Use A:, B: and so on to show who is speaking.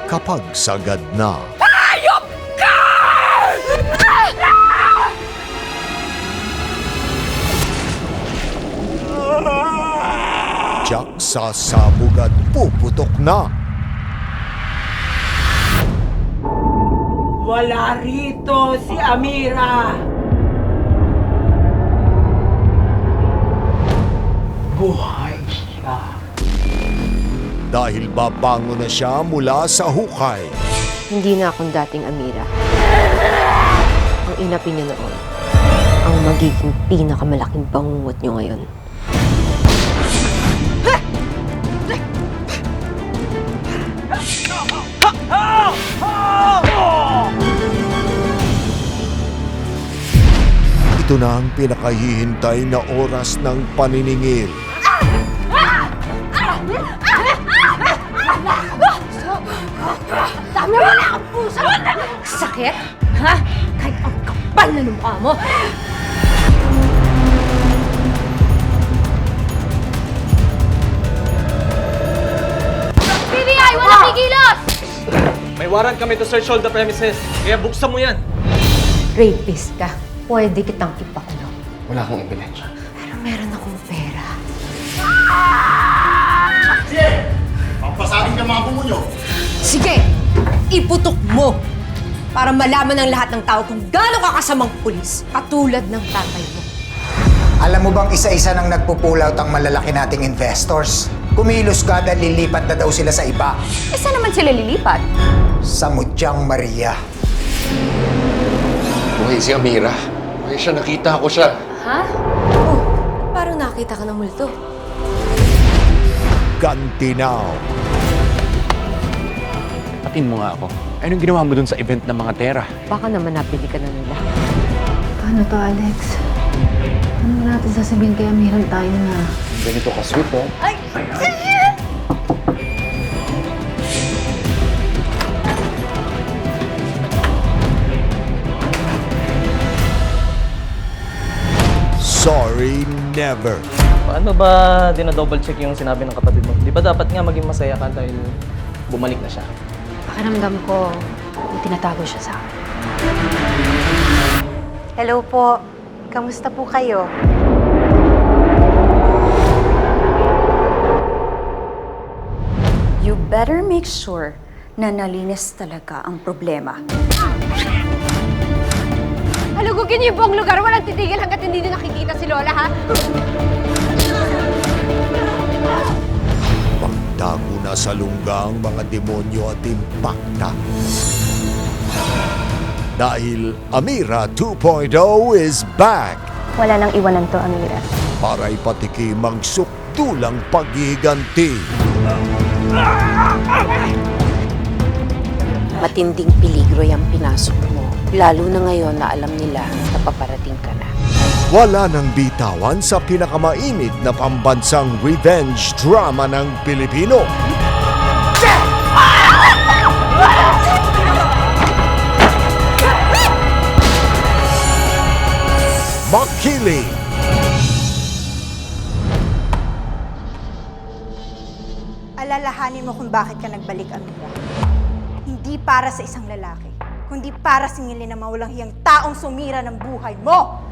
A: Kapag sagad na, tiyak sa sabog at puputok na.
B: Wala rito si Amira. Buhay siya.
A: Dahil babango na siya mula sa hukay.
C: Hindi na akong dating Amira. Ang inapi niyo noon, ang magiging pinakamalaking bangungot niyo ngayon.
A: Ito na ang pinakahihintay na oras ng paniningil.
C: Dami mo na ang puso! Sakit? Ha? Kahit ang kapal na ng mukha mo! PBI! Walang kikilos!
D: May warrant kami to search all the premises, kaya buksan mo yan.
C: Rapist ka. Pwede kitang ipakulong.
D: Wala akong ebidensya.
C: Pero meron akong pera.
E: Pampasarin ka mga bumunyo.
C: Sige! Iputok mo! Para malaman ng lahat ng tao kung gaano ka kasamang pulis, katulad ng tatay mo.
E: Alam mo bang isa-isa nang nagpupulaut ang malalaki nating investors? Kumilos ka dahil lilipat na daw sila sa iba.
C: Eh, saan naman sila lilipat?
E: Sa Mudyang Maria.
F: Buhay si Amira. Buhay siya, nakita ko siya.
C: Ha? Oh, parang nakita ka ng multo.
A: Ganti now.
G: Patin mo nga ako. Anong ginawa mo dun sa event ng mga Tera?
C: Baka naman napili ka na nila.
H: Paano to, Alex? Ano natin sasabihin kay Amiral tayo na?
F: Ganito ka-sweet, oh.
A: Sorry, never.
D: Paano ba dinadouble check yung sinabi ng kapatid mo? Di ba dapat nga maging masaya ka dahil bumalik na siya?
H: Pakiramdam ko, may tinatago siya sa akin.
I: Hello po. Kamusta po kayo?
J: You better make sure na nalinis talaga ang problema.
C: Halugugin niyo yung buong lugar. Walang titigil hanggat hindi na nakikita si Lola, ha?
A: Magtago na sa lungga ang mga demonyo at impakta. Dahil Amira 2.0 is back
I: Wala nang iwanan to, Amira.
A: para ipatikim ang sukdulang paghihiganti.
C: Matinding peligro yung pinasok mo. Lalo na ngayon na alam nila na paparating ka na.
A: Wala nang bitawan sa pinakamainit na pambansang revenge drama ng Pilipino. Makiling!
I: Alalahanin mo kung bakit ka nagbalik, Amira. Hindi para sa isang lalaki, kundi para singilin ang mawalang hiyang taong sumira ng buhay mo!